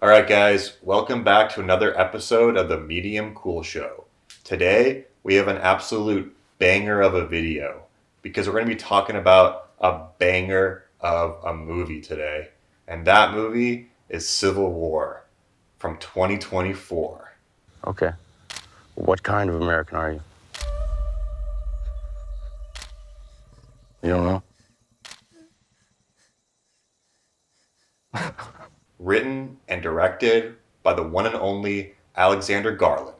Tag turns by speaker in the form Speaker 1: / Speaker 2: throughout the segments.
Speaker 1: All right, guys, welcome back to another episode of the Medium Cool Show. Today, we have an absolute banger of a video because we're going to be talking about a banger of a movie today. And that movie is Civil War from 2024.
Speaker 2: Okay. What kind of American are you? You don't know?
Speaker 1: Written and directed by the one and only Alex Garland.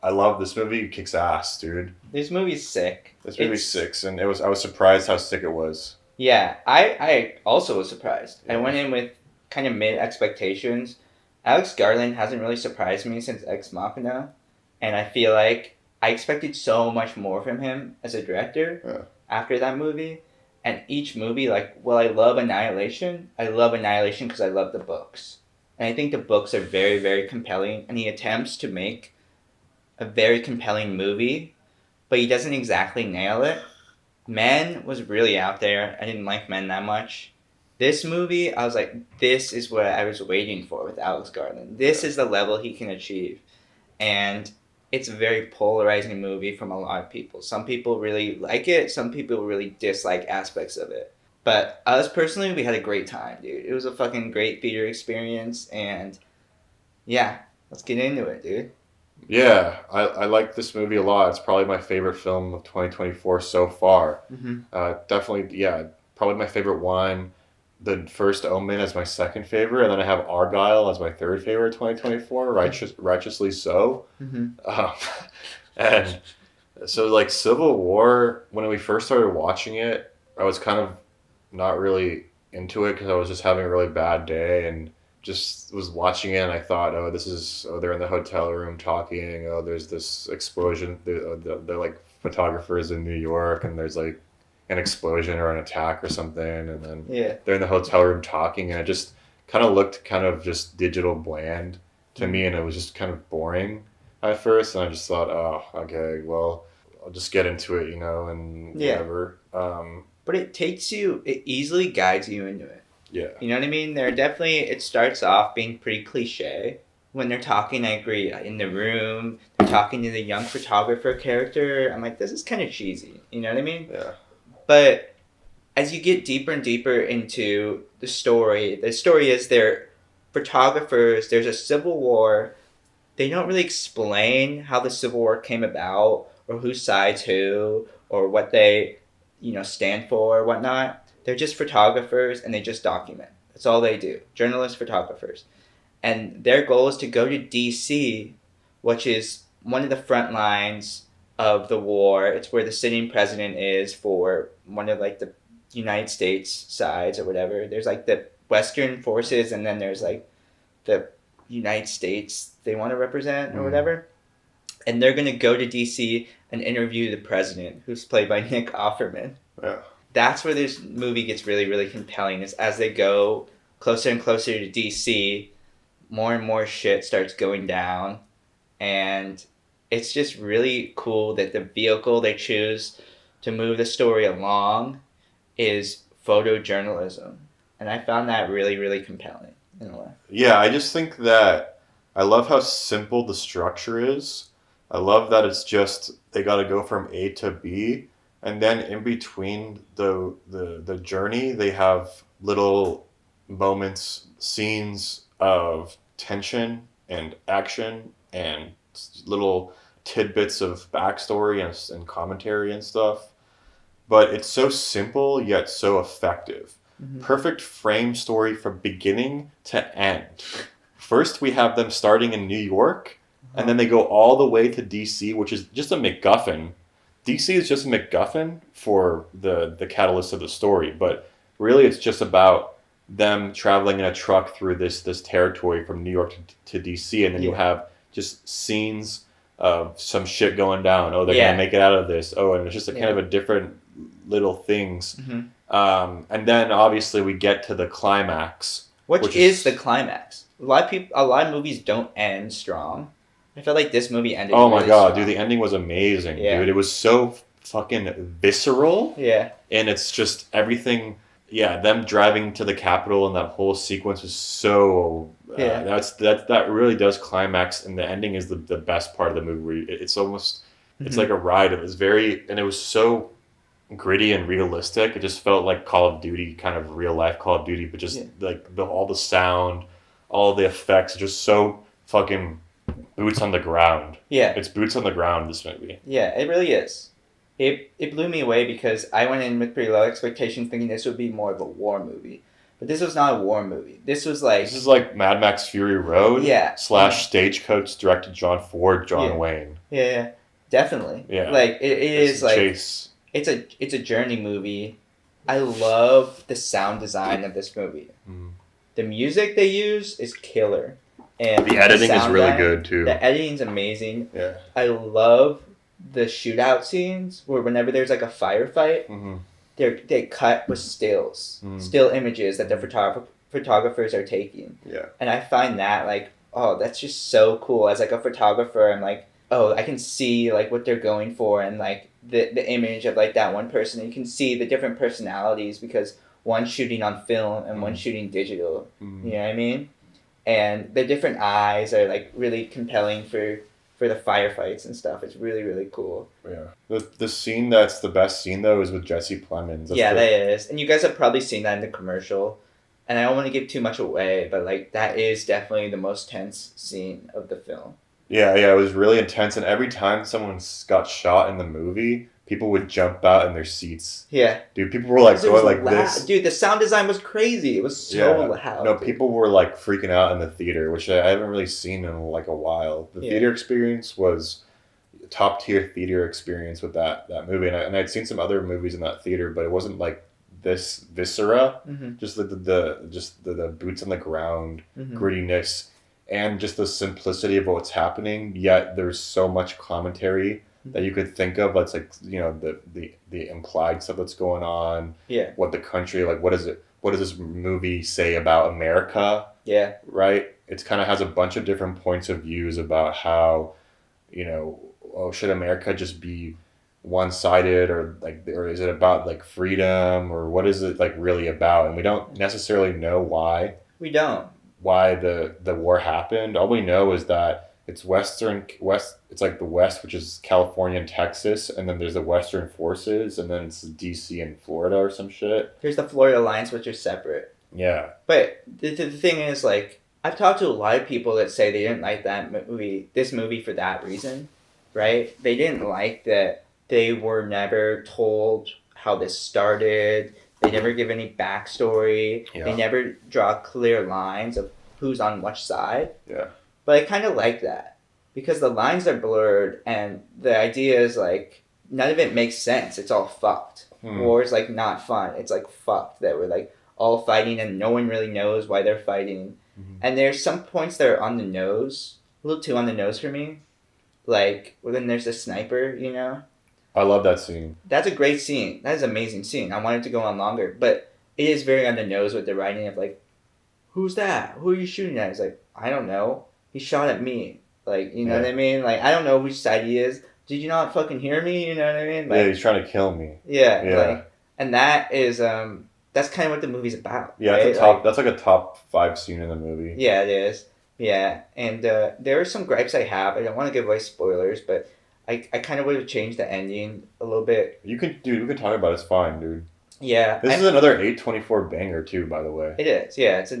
Speaker 1: I love this movie. It kicks ass, dude.
Speaker 3: This movie's sick.
Speaker 1: This movie's sick, and I was surprised how sick it was.
Speaker 3: Yeah, I also was surprised.
Speaker 1: Yeah.
Speaker 3: I went in with kind of mid expectations. Alex Garland hasn't really surprised me since Ex Machina, and I feel like I expected so much more from him as a director after that movie. And each movie, I love Annihilation. I love Annihilation because I love the books. And I think the books are very, very compelling, and he attempts to make a very compelling movie, but he doesn't exactly nail it. Men was really out there. I didn't like Men that much. This movie, I was like, this is what I was waiting for with Alex Garland. This is the level he can achieve. And it's a very polarizing movie from a lot of people. Some people really like it. Some people really dislike aspects of it. But us personally, we had a great time, dude. It was a fucking great theater experience. And yeah, let's get into it, dude.
Speaker 1: Yeah, I like this movie a lot. It's probably my favorite film of 2024 so far. Definitely, yeah, probably my favorite one. The First Omen as my second favorite, and then I have Argyle as my third favorite of 2024, righteously so. And so, Civil War, when we first started watching it, I was kind of not really into it because I was just having a really bad day and just was watching it and I thought, they're in the hotel room talking, there's this explosion, they're like photographers in New York and there's like an explosion or an attack or something, and then they're in the hotel room talking, and it just kind of looked kind of just digital bland to me, and it was just kind of boring at first, and I just thought, oh, okay, well, I'll just get into it, and whatever.
Speaker 3: But it easily guides you into it.
Speaker 1: Yeah.
Speaker 3: You know what I mean? It starts off being pretty cliche. When they're talking, I agree, in the room, they're talking to the young photographer character. I'm like, this is kind of cheesy. You know what I mean?
Speaker 1: Yeah.
Speaker 3: But as you get deeper and deeper into the story is they're photographers, there's a civil war. They don't really explain how the Civil War came about or who sides who or what they, stand for or whatnot. They're just photographers and they just document. That's all they do. Journalist photographers. And their goal is to go to DC, which is one of the front lines of the war. It's where the sitting president is for one of the United States sides or whatever. There's the Western forces and then there's the United States they want to represent or whatever. And they're going to go to DC and interview the president, who's played by Nick Offerman.
Speaker 1: Yeah.
Speaker 3: That's where this movie gets really, really compelling, is as they go closer and closer to DC, more and more shit starts going down. And it's just really cool that the vehicle they choose to move the story along is photojournalism. And I found that really, really compelling in a way.
Speaker 1: Yeah, I just think that I love how simple the structure is. I love that it's just they got to go from A to B, and then in between the journey, they have little moments, scenes of tension and action and little tidbits of backstory and commentary and stuff. But it's so simple yet so effective. Perfect frame story from beginning to end. First, we have them starting in New York, and then they go all the way to DC, which is just a MacGuffin. DC is just a MacGuffin for the catalyst of the story, but really it's just about them traveling in a truck through this territory from New York to DC, and then you have just scenes of some shit going down. Oh, they're gonna make it out of this. Oh, and it's just kind of a different little things. And then obviously we get to the climax,
Speaker 3: which is the climax. A lot of movies don't end strong. I felt like this movie ended.
Speaker 1: Oh my god, dude! The ending was amazing, dude. It was so fucking visceral.
Speaker 3: Yeah.
Speaker 1: And it's just everything yeah, them driving to the Capitol and that whole sequence was so.
Speaker 3: Yeah.
Speaker 1: That really does climax, and the ending is the best part of the movie. Where it's almost it's
Speaker 3: Mhm.
Speaker 1: like a ride. It was and it was so gritty and realistic. It just felt like Call of Duty, kind of real life Call of Duty, but just like all the sound, all the effects, just so fucking boots on the ground.
Speaker 3: Yeah.
Speaker 1: It's boots on the ground, this movie.
Speaker 3: Yeah, it really is. It blew me away because I went in with pretty low expectations thinking this would be more of a war movie. But this was not a war movie. This was like...
Speaker 1: This is like Mad Max Fury Road
Speaker 3: Yeah.
Speaker 1: / Stagecoach directed John Ford, John Wayne.
Speaker 3: Yeah, definitely.
Speaker 1: Yeah.
Speaker 3: Like, it is like...
Speaker 1: Chase.
Speaker 3: It's a journey movie. I love the sound design of this movie.
Speaker 1: Mm.
Speaker 3: The music they use is killer. And
Speaker 1: the editing is really good, too.
Speaker 3: The editing's amazing.
Speaker 1: Yeah.
Speaker 3: I love the shootout scenes where whenever there's like a firefight,
Speaker 1: mm-hmm.
Speaker 3: they cut with stills, still images that the photographers are taking.
Speaker 1: Yeah.
Speaker 3: And I find that like, oh, that's just so cool. As like a photographer, I'm like, oh, I can see like what they're going for and like the image of like that one person. And you can see the different personalities because one's shooting on film and one's shooting digital. You know what I mean? And the different eyes are like really compelling for the firefights and stuff. It's really, really cool.
Speaker 1: Yeah. The scene that's the best scene, though, is with Jesse Plemons.
Speaker 3: That is. And you guys have probably seen that in the commercial. And I don't want to give too much away, but, like, that is definitely the most tense scene of the film.
Speaker 1: Yeah, it was really intense. And every time someone got shot in the movie, people would jump out in their seats.
Speaker 3: Yeah.
Speaker 1: Dude, people were, like, going like this.
Speaker 3: Dude, the sound design was crazy. It was so loud.
Speaker 1: No, people were, like, freaking out in the theater, which I haven't really seen in, like, a while. The theater experience was a top-tier theater experience with that movie. And I'd seen some other movies in that theater, but it wasn't, like, this viscera. Just the boots on the ground, grittiness, and just the simplicity of what's happening, yet there's so much commentary that you could think of. That's like, you know, the implied stuff that's going on.
Speaker 3: Yeah.
Speaker 1: What the country, like, what does this movie say about America?
Speaker 3: Yeah.
Speaker 1: Right? It kind of has a bunch of different points of views about how, you know, should America just be one-sided, or is it about like freedom, or what is it like really about? And we don't necessarily know why.
Speaker 3: We don't.
Speaker 1: Why the war happened. All we know is that it's west. It's like the West, which is California and Texas, and then there's the Western forces, and then it's DC and Florida or some shit.
Speaker 3: There's the Florida Alliance, which are separate.
Speaker 1: Yeah.
Speaker 3: But the thing is, like, I've talked to a lot of people that say they didn't like this movie for that reason, right? They didn't like that they were never told how this started. They never give any backstory. Yeah. They never draw clear lines of who's on which side.
Speaker 1: Yeah.
Speaker 3: But I kind of like that because the lines are blurred and the idea is like none of it makes sense. It's all fucked. War is like not fun. It's like fucked that we're like all fighting and no one really knows why they're fighting. And there's some points that are on the nose, a little too on the nose for me. Like when there's a sniper, you know.
Speaker 1: I love that scene.
Speaker 3: That's a great scene. That is an amazing scene. I want it to go on longer. But it is very on the nose with the writing of, like, who's that? Who are you shooting at? It's like, I don't know. He shot at me. Like, you know what I mean? Like, I don't know which side he is. Did you not fucking hear me? You know what I mean? Like,
Speaker 1: yeah, he's trying to kill me.
Speaker 3: Yeah. Like, and that is, that's kind of what the movie's about.
Speaker 1: Yeah,
Speaker 3: right?
Speaker 1: That's like a top 5 scene in the movie.
Speaker 3: Yeah, it is. Yeah. And there are some gripes I have. I don't want to give away spoilers, but I kind of would have changed the ending a little bit.
Speaker 1: We can talk about it. It's fine, dude.
Speaker 3: Yeah.
Speaker 1: This is another A24 banger, too, by the way.
Speaker 3: It is, yeah. It's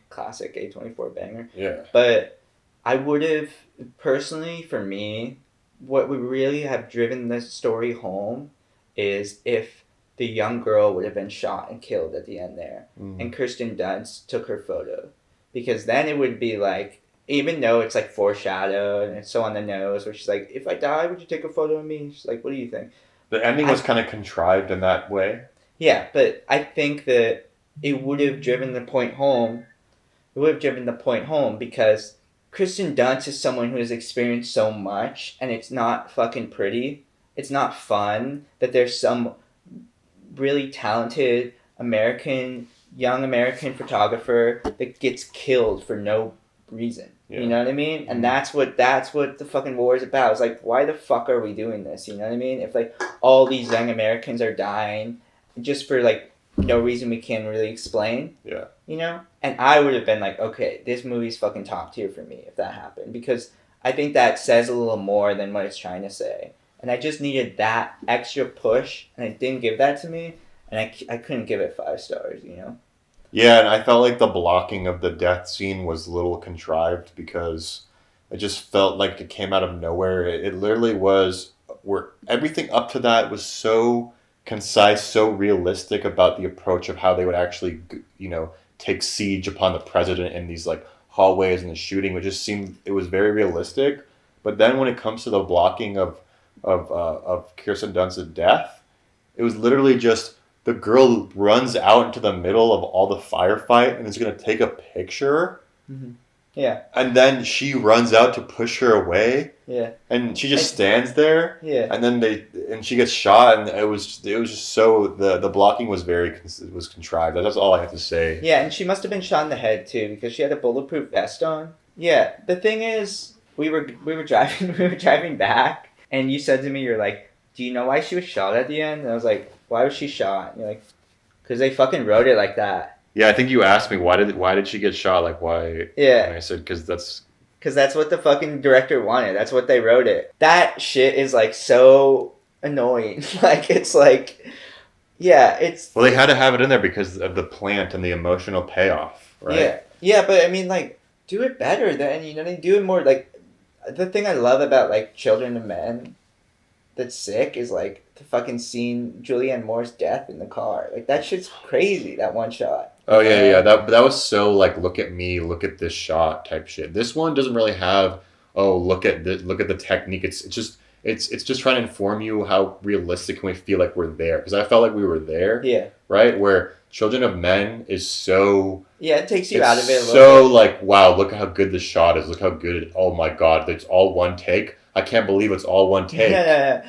Speaker 3: classic A24 banger.
Speaker 1: Yeah.
Speaker 3: But I would have, personally, for me, what would really have driven the story home is if the young girl would have been shot and killed at the end there. And Kirsten Dunst took her photo. Because then it would be like, even though it's like foreshadowed and it's so on the nose, where she's like, if I die, would you take a photo of me? She's like, what do you think?
Speaker 1: The ending was kind of contrived in that way.
Speaker 3: Yeah, but I think that it would have driven the point home. It would have driven the point home because Kirsten Dunst is someone who has experienced so much, and it's not fucking pretty. It's not fun that there's some really talented young American photographer that gets killed for no reason. Yeah. You know what I mean? And that's what the fucking war is about. It's like, why the fuck are we doing this? You know what I mean? If like all these young Americans are dying just for like no reason we can really explain.
Speaker 1: Yeah.
Speaker 3: You know? And I would have been like, okay, this movie's fucking top tier for me if that happened. Because I think that says a little more than what it's trying to say. And I just needed that extra push, and it didn't give that to me. And I couldn't give it 5 stars, you know?
Speaker 1: Yeah, and I felt like the blocking of the death scene was a little contrived because it just felt like it came out of nowhere. It literally was where everything up to that was so concise, so realistic about the approach of how they would actually, take siege upon the president in these like hallways and the shooting. It just seemed it was very realistic. But then when it comes to the blocking of Kirsten Dunst's death, it was literally just the girl runs out into the middle of all the firefight and is going to take a picture.
Speaker 3: Mm-hmm. Yeah.
Speaker 1: And then she runs out to push her away.
Speaker 3: Yeah.
Speaker 1: And she just stands there.
Speaker 3: Yeah.
Speaker 1: And then she gets shot, and it was just so the blocking was was contrived. That's all I have to say.
Speaker 3: Yeah, and she must have been shot in the head too because she had a bulletproof vest on. Yeah. The thing is, we were driving back, and you said to me, you're like, "Do you know why she was shot at the end?" And I was like, "Why was she shot?" And you're like, "Because they fucking wrote it like that."
Speaker 1: Yeah, I think you asked me why did she get shot? Like why?
Speaker 3: Yeah.
Speaker 1: And I said because
Speaker 3: that's what the fucking director wanted. That's what they wrote it. That shit is like so annoying. Like it's like, yeah, it's.
Speaker 1: Well, they had to have it in there because of the plant and the emotional payoff, right?
Speaker 3: Yeah, yeah, but I mean, like, do it better then. You know, they do it more. Like, the thing I love about like Children of Men, that's sick is like the fucking scene Julianne Moore's death in the car. Like that shit's crazy. That one shot.
Speaker 1: Oh yeah. That was so like look at me, look at this shot type shit. This one doesn't really have look at the technique. It's just trying to inform you how realistic can we feel like we're there, because I felt like we were there.
Speaker 3: Yeah.
Speaker 1: Right, where Children of Men is so.
Speaker 3: Yeah, it takes you out of it a little
Speaker 1: so
Speaker 3: bit.
Speaker 1: Like wow, look at how good this shot is. Look how good. Oh my god, it's all one take. I can't believe it's all one take.
Speaker 3: No,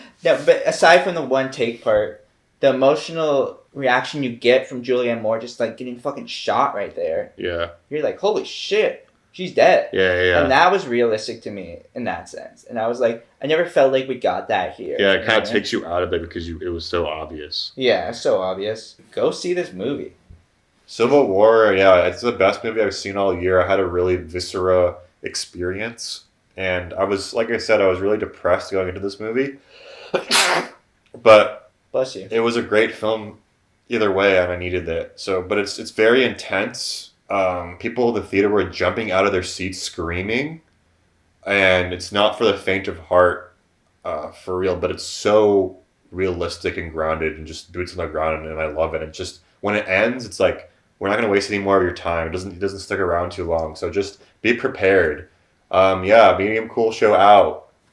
Speaker 3: but aside from the one take part, the emotional reaction you get from Julianne Moore just like getting fucking shot right there.
Speaker 1: Yeah.
Speaker 3: You're like, holy shit, she's dead.
Speaker 1: Yeah.
Speaker 3: And that was realistic to me in that sense. And I was like, I never felt like we got that here.
Speaker 1: Yeah, it kind of takes you out of it because it was so obvious.
Speaker 3: Yeah, it's so obvious. Go see this movie.
Speaker 1: Civil War, yeah, it's the best movie I've seen all year. I had a really viscera experience. And I was, like I said, I was really depressed going into this movie. But
Speaker 3: bless you.
Speaker 1: It was a great film either way, and I needed it. So, but it's very intense. People in the theater were jumping out of their seats screaming. And it's not for the faint of heart, for real, but it's so realistic and grounded and just boots on the ground, and I love it. And just when it ends, it's like, we're not going to waste any more of your time. It doesn't stick around too long. So just be prepared. Medium Cool Show out.